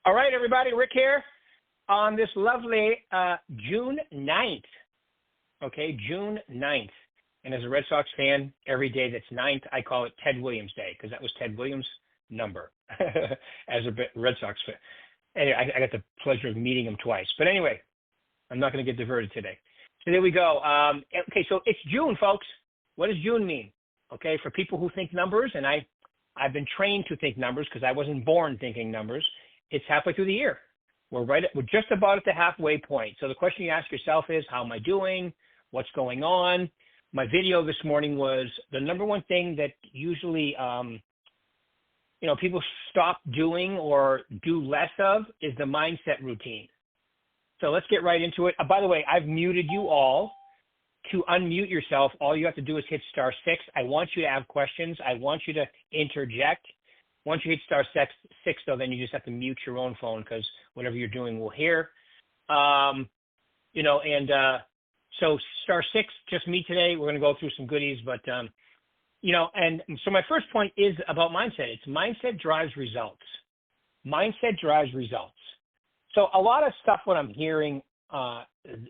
All right, everybody, Rick here on this lovely June 9th. Okay, June 9th. And as a Red Sox fan, every day that's 9th, I call it Ted Williams Day because that was Ted Williams' number as a Red Sox fan. Anyway, I got the pleasure of meeting him twice. But anyway, I'm not going to get diverted today. So there we go. Okay, so it's June, folks. What does June mean? Okay, for people who think numbers, and I've been trained to think numbers because I wasn't born thinking numbers. It's halfway through the year. We're just about at the halfway point. So the question you ask yourself is, how am I doing? What's going on? My video this morning was the number one thing that usually, people stop doing or do less of is the mindset routine. So let's get right into it. By the way, I've muted you all. To unmute yourself, all you have to do is hit *6. I want you to have questions. I want you to interject. Once you hit *6, though, then you just have to mute your own phone because whatever you're doing will hear. So *6, just me today. We're going to go through some goodies, but, and so my first point is about mindset. It's mindset drives results. Mindset drives results. So a lot of stuff what I'm hearing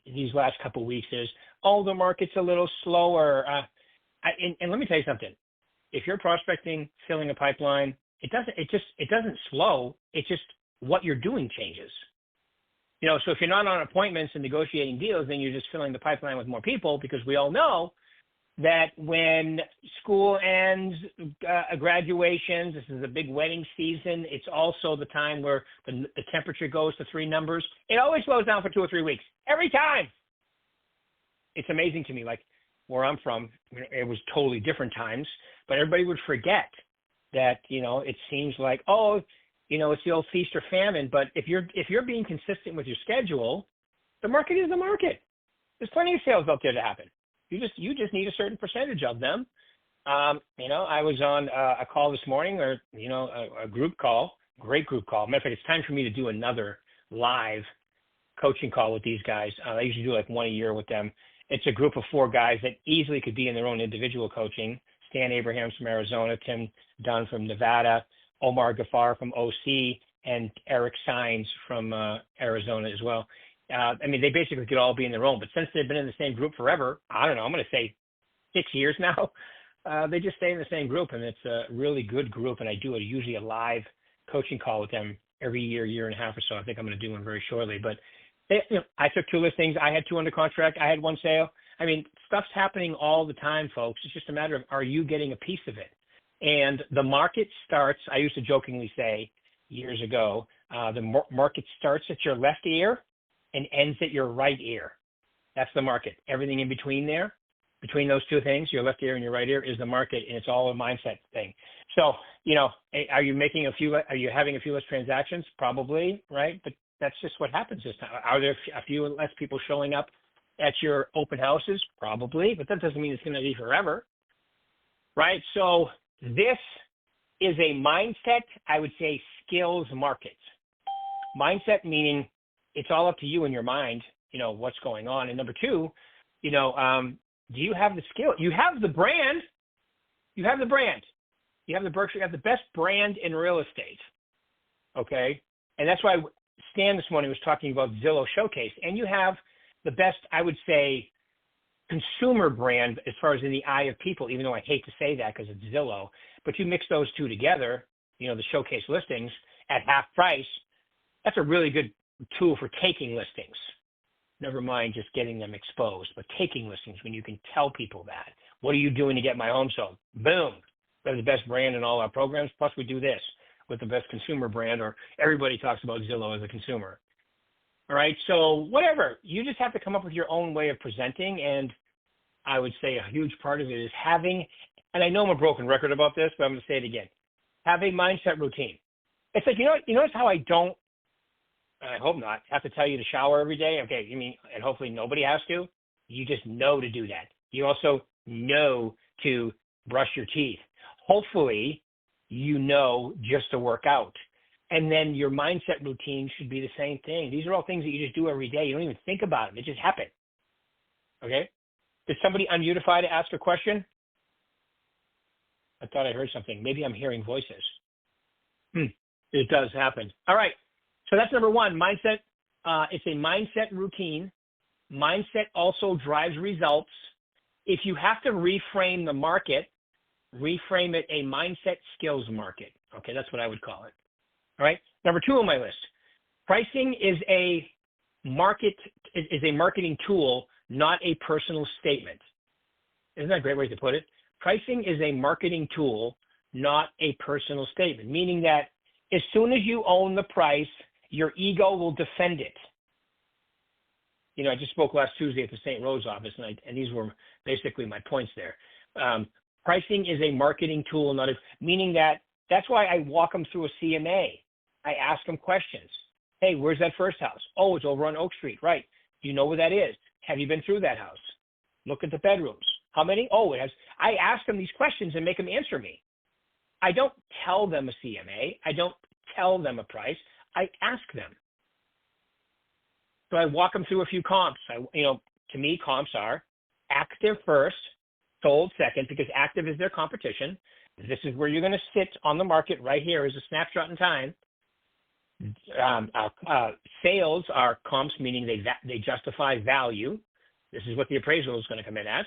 these last couple of weeks is, the market's a little slower. And let me tell you something. If you're prospecting, filling a pipeline, it doesn't slow. It's just what you're doing changes. So if you're not on appointments and negotiating deals, then you're just filling the pipeline with more people because we all know that when school ends, graduations, this is a big wedding season. It's also the time where the temperature goes to 3 numbers. It always slows down for 2 or 3 weeks. Every time. It's amazing to me, like where I'm from, it was totally different times, but everybody would forget that, it seems like, it's the old feast or famine. But if you're being consistent with your schedule, the market is the market. There's plenty of sales out there to happen. You just need a certain percentage of them. I was on a call this morning, or a group call, great group call. Matter of fact, it's time for me to do another live coaching call with these guys. I usually do like one a year with them. It's a group of 4 guys that easily could be in their own individual coaching. Stan Abrahams from Arizona, Tim Dunn from Nevada, Omar Ghaffar from OC, and Eric Sines from Arizona as well. They basically could all be in their own, but since they've been in the same group forever, I don't know, I'm going to say 6 years now, they just stay in the same group, and it's a really good group, and I do usually a live coaching call with them every year and a half or so. I think I'm going to do one very shortly, but I took 2 listings. I had 2 under contract. I had 1 sale. Stuff's happening all the time, folks. It's just a matter of, are you getting a piece of it? And the market starts, I used to jokingly say years ago, the market starts at your left ear and ends at your right ear. That's the market. Everything in between there, between those 2 things, your left ear and your right ear, is the market, and it's all a mindset thing. So, are you having a few less transactions? Probably, right? But that's just what happens this time. Are there a few less people showing up at your open houses? Probably, but that doesn't mean it's going to be forever, right? So this is a mindset, I would say, skills market. Mindset meaning it's all up to you in your mind, what's going on. And number 2, do you have the skill? You have the brand. You have the brand. You have the Berkshire. You have the best brand in real estate. Okay, and that's why Stan this morning was talking about Zillow Showcase, and you have the best, I would say, consumer brand as far as in the eye of people, even though I hate to say that because it's Zillow, but you mix those 2 together, the Showcase listings at half price, that's a really good tool for taking listings. Never mind just getting them exposed, but taking listings when you can tell people that. What are you doing to get my home sold? Boom. We have the best brand in all our programs, plus we do this with the best consumer brand, or everybody talks about Zillow as a consumer. All right, so whatever. You just have to come up with your own way of presenting, and I would say a huge part of it is having, and I know I'm a broken record about this, but I'm going to say it again, have a mindset routine. It's like, you notice how I don't, I hope not, have to tell you to shower every day? Okay, and hopefully nobody has to. You just know to do that. You also know to brush your teeth. Hopefully, just to work out. And then your mindset routine should be the same thing. These are all things that you just do every day. You don't even think about them. It just happens. Okay? Did somebody unmutify to ask a question? I thought I heard something. Maybe I'm hearing voices. It does happen. All right. So that's number one, mindset. It's a mindset routine. Mindset also drives results. If you have to reframe the market, reframe it a mindset skills market. Okay, that's what I would call it. All right. Number two on my list, pricing is a marketing tool, not a personal statement. Isn't that a great way to put it? Pricing is a marketing tool, not a personal statement, meaning that as soon as you own the price, your ego will defend it. You know, I just spoke last Tuesday at the St. Rose office, and these were basically my points there. Pricing is a marketing tool, not a, meaning that that's why I walk them through a CMA. I ask them questions. Hey, where's that first house? Oh, it's over on Oak Street. Right. Do you know where that is? Have you been through that house? Look at the bedrooms. How many? Oh, it has. I ask them these questions and make them answer me. I don't tell them a CMA. I don't tell them a price. I ask them. So I walk them through a few comps. To me, comps are active first, sold second, because active is their competition. This is where you're going to sit on the market right here as a snapshot in time. Sales are comps, meaning they justify value. This is what the appraisal is going to come in at.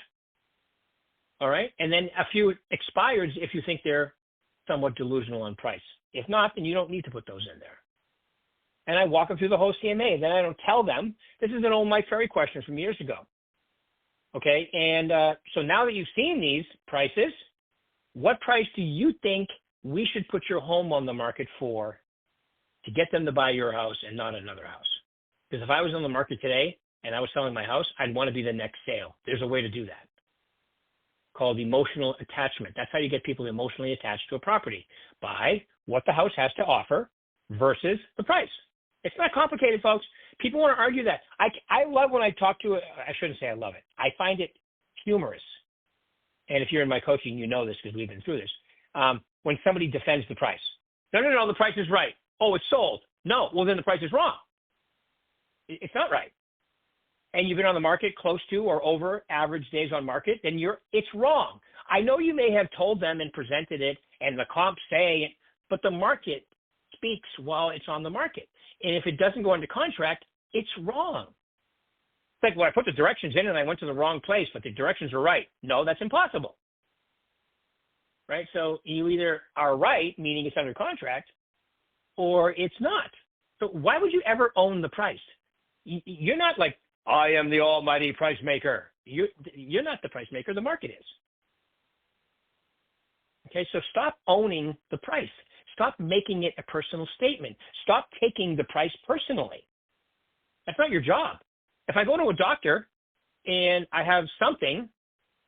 All right. And then a few expireds if you think they're somewhat delusional on price. If not, then you don't need to put those in there. And I walk them through the whole CMA. Then I don't tell them. This is an old Mike Ferry question from years ago. Okay. And so now that you've seen these prices, what price do you think we should put your home on the market for to get them to buy your house and not another house? Because if I was on the market today and I was selling my house, I'd want to be the next sale. There's a way to do that called emotional attachment. That's how you get people emotionally attached to a property, by what the house has to offer versus the price. It's not complicated, folks. People want to argue that. I love when I talk to, I shouldn't say I love it. I find it humorous. And if you're in my coaching, you know this because we've been through this. When somebody defends the price. No, the price is right. Oh, it's sold. No, well, then the price is wrong. It's not right. And you've been on the market close to or over average days on market, then it's wrong. I know you may have told them and presented it and the comps say, but the market speaks while it's on the market. And if it doesn't go into contract, it's wrong. It's like, well, I put the directions in and I went to the wrong place, but the directions are right. No, that's impossible. Right? So you either are right, meaning it's under contract, or it's not. So why would you ever own the price? You're not like, I am the almighty price maker. You're not the price maker. The market is. Okay, so stop owning the price. Stop making it a personal statement. Stop taking the price personally. That's not your job. If I go to a doctor and I have something,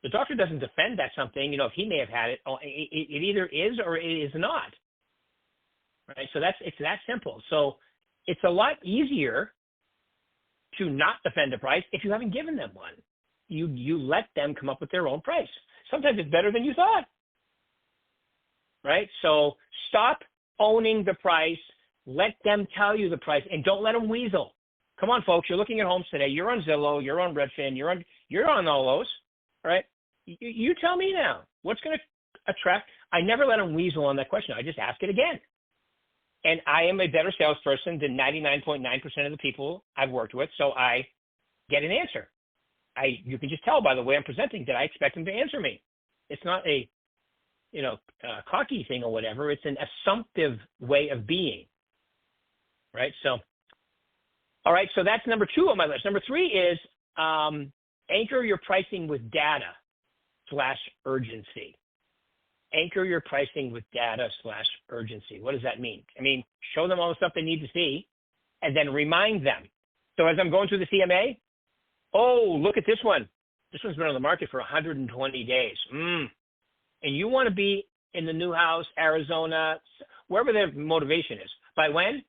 the doctor doesn't defend that something. If he may have had it, it either is or it is not. Right? So it's that simple. So it's a lot easier to not defend a price if you haven't given them one. You let them come up with their own price. Sometimes it's better than you thought. Right? So stop owning the price. Let them tell you the price, and don't let them weasel. Come on, folks. You're looking at homes today. You're on Zillow. You're on Redfin. You're on all those. Right? You tell me now. What's going to attract? I never let them weasel on that question. I just ask it again. And I am a better salesperson than 99.9% of the people I've worked with, so I get an answer. You can just tell by the way I'm presenting that I expect them to answer me. It's not a cocky thing or whatever. It's an assumptive way of being, right? So, all right, so that's number 2 on my list. Number 3 is anchor your pricing with data/urgency. Anchor your pricing with data/urgency. What does that mean? I mean, show them all the stuff they need to see and then remind them. So as I'm going through the CMA, oh, look at this one. This one's been on the market for 120 days. And you want to be in the new house, Arizona, wherever their motivation is. By when?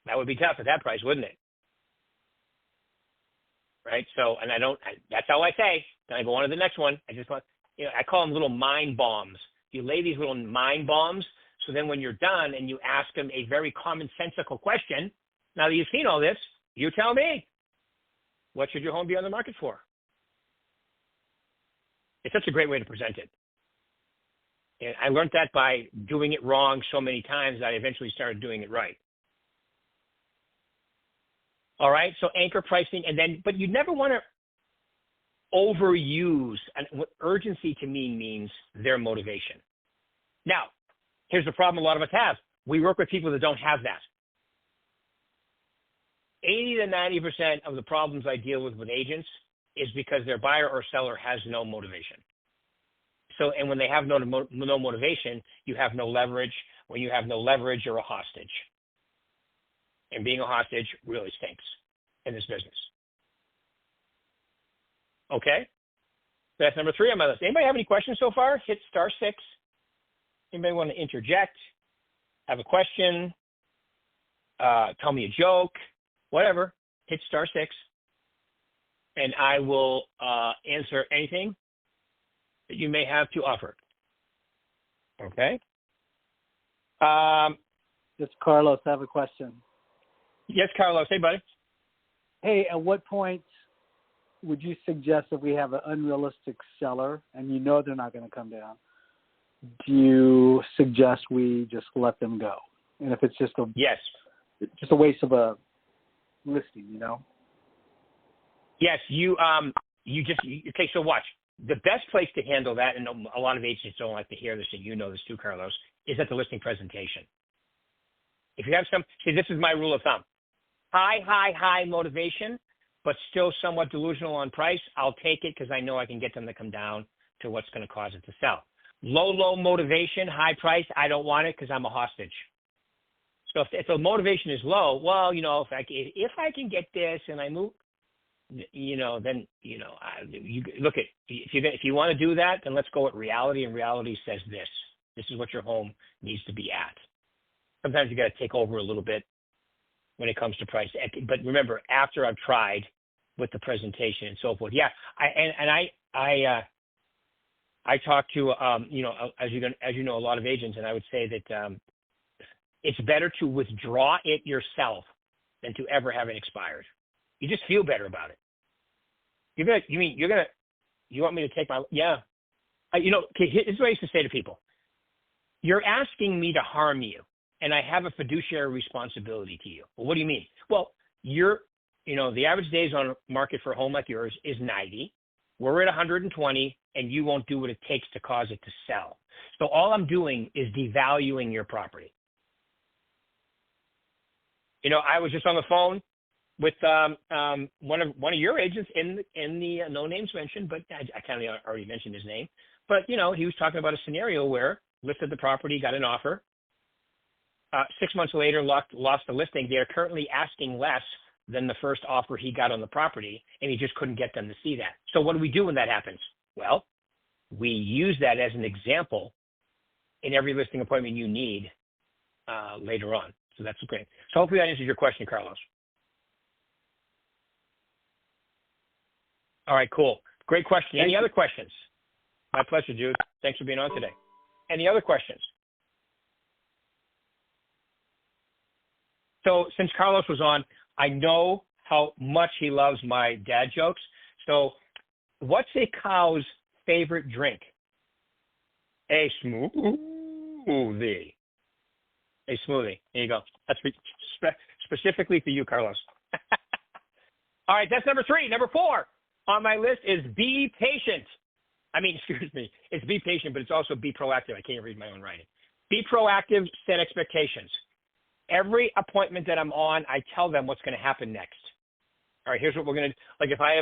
That would be tough at that price, wouldn't it? Right? So, and that's how I say. Then I go on to the next one. I call them little mind bombs. You lay these little mind bombs, so then when you're done and you ask them a very commonsensical question, now that you've seen all this, you tell me, what should your home be on the market for? It's such a great way to present it. And I learned that by doing it wrong so many times that I eventually started doing it right. All right. So anchor pricing, and then, but you never want to overuse. And what urgency to me means their motivation. Now, here's the problem a lot of us have. We work with people that don't have that. 80 to 90% of the problems I deal with agents is because their buyer or seller has no motivation. So, and when they have no motivation, you have no leverage. When you have no leverage, you're a hostage. And being a hostage really stinks in this business. Okay? That's number 3 on my list. Anybody have any questions so far? Hit *6. Anybody want to interject? Have a question? Tell me a joke? Whatever. Hit *6. And I will answer anything that you may have to offer. Okay? Just Carlos, I have a question. Yes, Carlos. Hey, buddy. Hey, at what point would you suggest if we have an unrealistic seller and you know they're not going to come down, do you suggest we just let them go? And if it's just a waste of a listing, you know? Yes, okay, so watch. The best place to handle that, and a lot of agents don't like to hear this, and you know this too, Carlos, is at the listing presentation. If you have this is my rule of thumb. High motivation, but still somewhat delusional on price, I'll take it because I know I can get them to come down to what's going to cause it to sell. Low motivation, high price, I don't want it because I'm a hostage. So if the motivation is low, well, you know, if I can get this and I move, you know, then, you know, you look at, if you want to do that, then let's go at reality, and reality says this. This is what your home needs to be at. Sometimes you got to take over a little bit when it comes to price. But remember, after I've tried with the presentation and so forth. Yeah, I talk to, you know, as you know, a lot of agents, and I would say that it's better to withdraw it yourself than to ever have it expired. You just feel better about it. You want me to take my, yeah. You know, okay, here's what I used to say to people. You're asking me to harm you, and I have a fiduciary responsibility to you. Well, what do you mean? Well, you know, the average days on market for a home like yours is 90. We're at 120, and you won't do what it takes to cause it to sell. So all I'm doing is devaluing your property. You know, I was just on the phone with one of your agents in the no names mentioned, but I kind of already mentioned his name. But you know, he was talking about a scenario where listed the property, got an offer. 6 months later, lost the listing. They are currently asking less than the first offer he got on the property, and he just couldn't get them to see that. So what do we do when that happens? Well, we use that as an example in every listing appointment you need later on. So that's great. So hopefully that answers your question, Carlos. All right, cool. Great question. Any other questions? My pleasure, dude. Thanks for being on today. Any other questions? So since Carlos was on, I know how much he loves my dad jokes. So what's a cow's favorite drink? A smoothie. A smoothie. There you go. That's specifically for you, Carlos. All right, that's number 3. Number 4 on my list is be patient. It's be patient, but it's also be proactive. I can't read my own writing. Be proactive, set expectations. Every appointment that I'm on, I tell them what's going to happen next. All right, here's what we're going to, like if I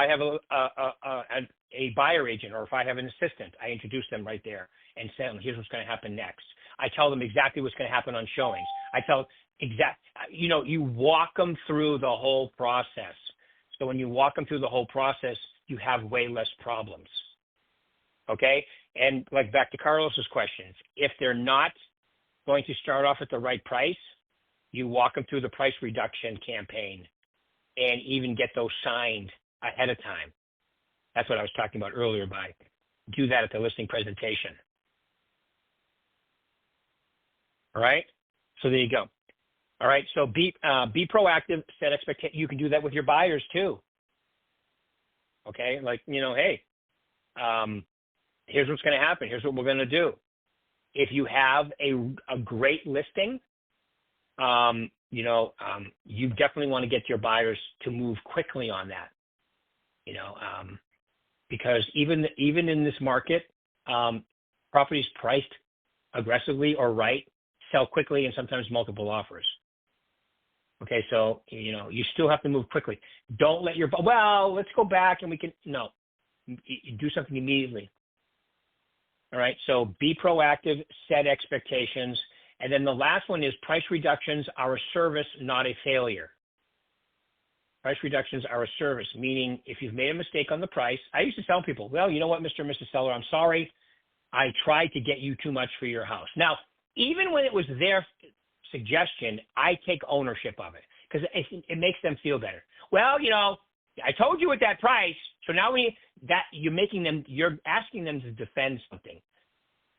have a buyer agent, or if I have an assistant, I introduce them right there and say, here's what's going to happen next. I tell them exactly what's going to happen on showings. I tell you walk them through the whole process. So when you walk them through the whole process, you have way less problems. Okay? And like back to Carlos's questions, if they're not going to start off at the right price, you walk them through the price reduction campaign and even get those signed ahead of time. That's what I was talking about earlier by do that at the listing presentation. All right? So there you go. All right, so be proactive, set expectations. You can do that with your buyers too. Okay, like, you know, hey, here's what's going to happen. Here's what we're going to do. If you have a great listing, you definitely want to get your buyers to move quickly on that, because even in this market, properties priced aggressively or right sell quickly and sometimes multiple offers. Okay, so you still have to move quickly. Don't let let's go back and you do something immediately. All right, so be proactive, set expectations, and then the last one is price reductions are a service, not a failure. Price reductions are a service, meaning if you've made a mistake on the price, I used to tell people, well, you know what, Mr. and Mrs. Seller, I'm sorry, I tried to get you too much for your house. Now, even when it was their suggestion, I take ownership of it because it makes them feel better. Well, I told you at that price, so now you're asking them to defend something.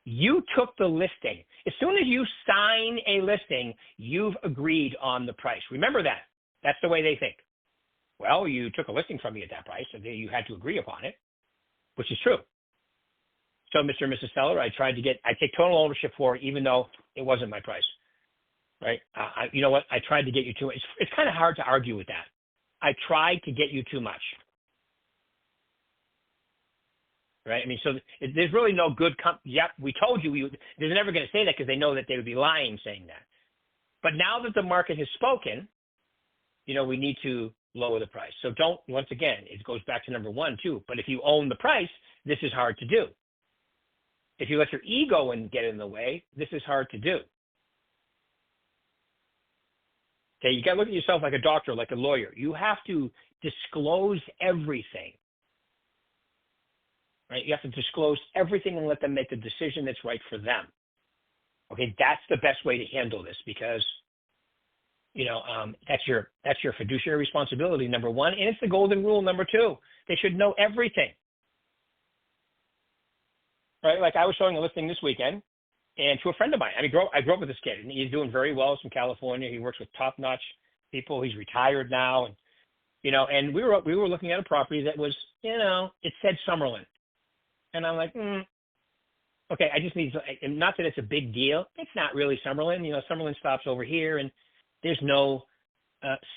You took the listing. As soon as you sign a listing, you've agreed on the price. Remember that. That's the way they think. Well, you took a listing from me at that price, so you had to agree upon it, which is true. So, Mr. and Mrs. Seller, I take total ownership for it, even though it wasn't my price, right? You know what? I tried to get you too much. It's kind of hard to argue with that. I tried to get you too much, right? I mean, so there's really no good, yep, we told you, they're never going to say that because they know that they would be lying saying that. But now that the market has spoken, we need to lower the price. So once again, it goes back to number one too, but if you own the price, this is hard to do. If you let your ego get in the way, this is hard to do. Okay, you got to look at yourself like a doctor, like a lawyer. You have to disclose everything, right? You have to disclose everything and let them make the decision that's right for them. Okay, that's the best way to handle this because, that's your fiduciary responsibility, number one, and it's the golden rule, number two. They should know everything, right? Like I was showing a listing this weekend, and to a friend of mine. I mean, I grew up with this kid, and he's doing very well. He's from California. He works with top-notch people. He's retired now, and we were looking at a property that was, it said Summerlin, and I'm like, okay, I just need to, and not that it's a big deal. It's not really Summerlin. Summerlin stops over here, and there's no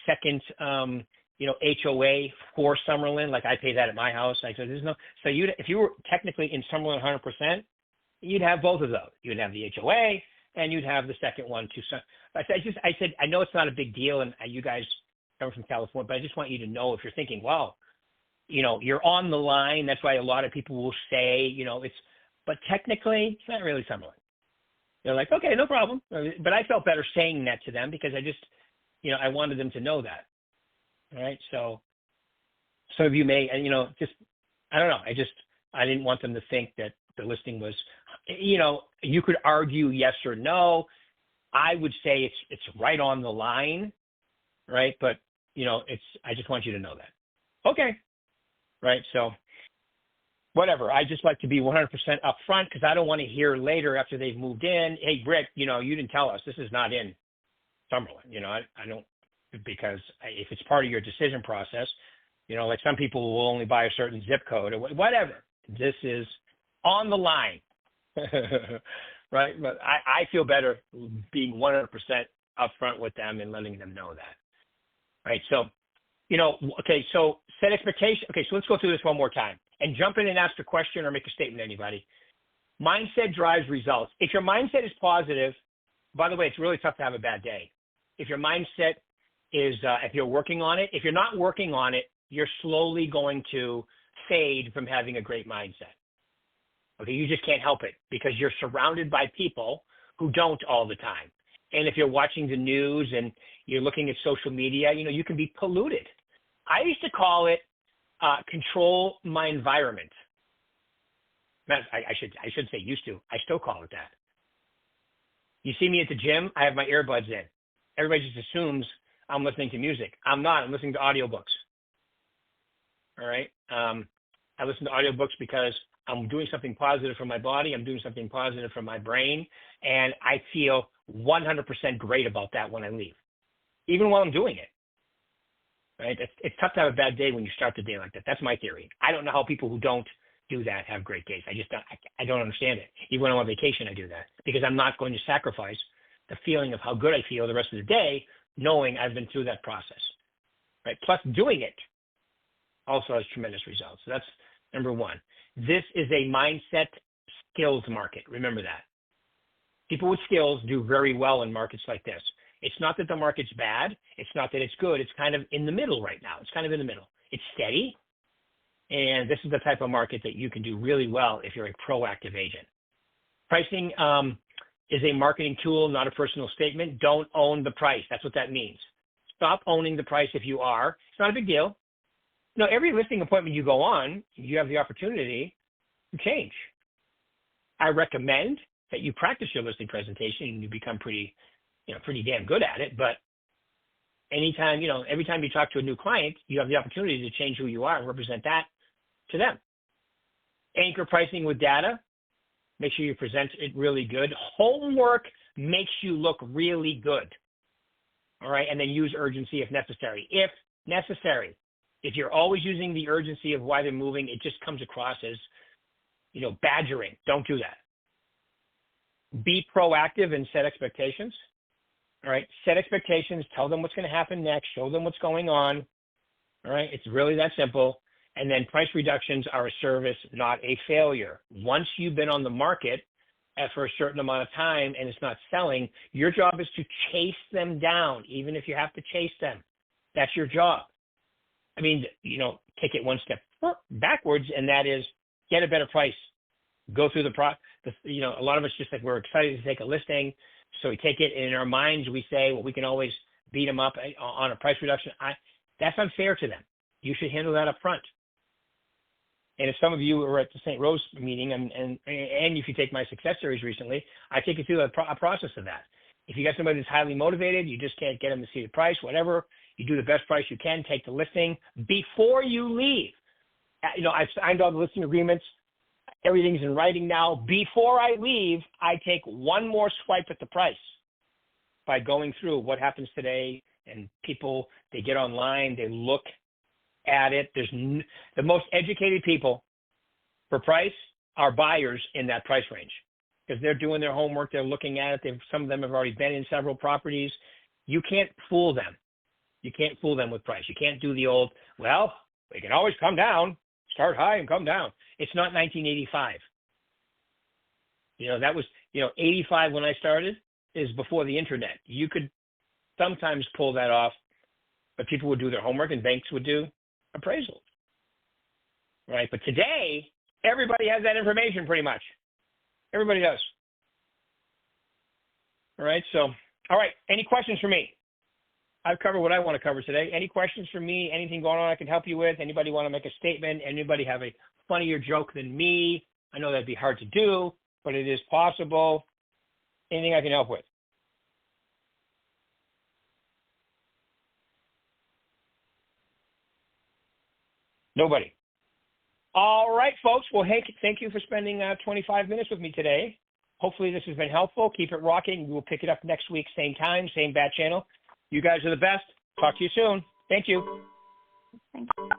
second, HOA for Summerlin. Like I pay that at my house. I said, there's no. So if you were technically in Summerlin 100%. You'd have both of those. You'd have the HOA and you'd have the second one too. So I said, I know it's not a big deal, and you guys come from California, but I just want you to know if you're thinking, wow, you're on the line. That's why a lot of people will say, but technically it's not really Summerlin. They're like, okay, no problem. But I felt better saying that to them because I just, I wanted them to know that. All right. So some of you may, just, I don't know. I didn't want them to think that the listing was, you could argue yes or no. I would say it's right on the line, right? But, I just want you to know that. Okay. Right. So whatever. I just like to be 100% upfront because I don't want to hear later after they've moved in, hey, Rick, you didn't tell us this is not in Summerlin. I don't, because if it's part of your decision process, like some people will only buy a certain zip code or whatever. This is on the line, right? But I feel better being 100% upfront with them and letting them know that, right? So, okay, so set expectation. Okay, so let's go through this one more time and jump in and ask a question or make a statement, anybody. Mindset drives results. If your mindset is positive, by the way, it's really tough to have a bad day. If your mindset is, if you're working on it, if you're not working on it, you're slowly going to fade from having a great mindset. Okay, you just can't help it because you're surrounded by people who don't all the time. And if you're watching the news and you're looking at social media, you can be polluted. I used to call it control my environment. I should say used to. I still call it that. You see me at the gym, I have my earbuds in. Everybody just assumes I'm listening to music. I'm not. I'm listening to audiobooks. All right. I listen to audiobooks because I'm doing something positive for my body. I'm doing something positive for my brain. And I feel 100% great about that when I leave, even while I'm doing it. Right? It's tough to have a bad day when you start the day like that. That's my theory. I don't know how people who don't do that have great days. I don't understand it. Even when I'm on vacation, I do that because I'm not going to sacrifice the feeling of how good I feel the rest of the day knowing I've been through that process, right? Plus doing it also has tremendous results. So that's number one. This is a mindset skills market. Remember that. People with skills do very well in markets like this. It's not that the market's bad. It's not that it's good. It's kind of in the middle right now. It's kind of in the middle. It's steady. And this is the type of market that you can do really well if you're a proactive agent. Pricing is a marketing tool, not a personal statement. Don't own the price. That's what that means. Stop owning the price if you are. It's not a big deal. No, every listing appointment you go on, you have the opportunity to change. I recommend that you practice your listing presentation and you become pretty damn good at it. But anytime, every time you talk to a new client, you have the opportunity to change who you are and represent that to them. Anchor pricing with data. Make sure you present it really good. Homework makes you look really good. All right. And then use urgency if necessary. If necessary. If you're always using the urgency of why they're moving, it just comes across as, badgering. Don't do that. Be proactive and set expectations. All right. Set expectations. Tell them what's going to happen next. Show them what's going on. All right. It's really that simple. And then price reductions are a service, not a failure. Once you've been on the market for a certain amount of time and it's not selling, your job is to chase them down, even if you have to chase them. That's your job. I mean, take it one step backwards, and that is get a better price. Go through the process. A lot of us just like we're excited to take a listing, so we take it, and in our minds we say, well, we can always beat them up on a price reduction. That's unfair to them. You should handle that up front. And if some of you were at the St. Rose meeting, and if you take my success series recently, I take you through a process of that. If you got somebody that's highly motivated, you just can't get them to see the price, whatever, you do the best price you can, take the listing before you leave. I've signed all the listing agreements. Everything's in writing now. Before I leave, I take one more swipe at the price by going through what happens today. And people, they get online, they look at it. The most educated people for price are buyers in that price range because they're doing their homework. They're looking at it. Some of them have already been in several properties. You can't fool them. You can't fool them with price. You can't do the old, well, we can always come down, start high and come down. It's not 1985. That was, 85 when I started is before the internet. You could sometimes pull that off, but people would do their homework and banks would do appraisals, right? But today, everybody has that information pretty much. Everybody does. All right. So, all right. Any questions for me? I've covered what I want to cover today. Any questions for me? Anything going on I can help you with? Anybody want to make a statement? Anybody have a funnier joke than me? I know that'd be hard to do, but it is possible. Anything I can help with? Nobody. All right, folks. Well, hey, thank you for spending 25 minutes with me today. Hopefully this has been helpful. Keep it rocking. We will pick it up next week, same time, same bat channel. You guys are the best. Talk to you soon. Thank you. Thank you.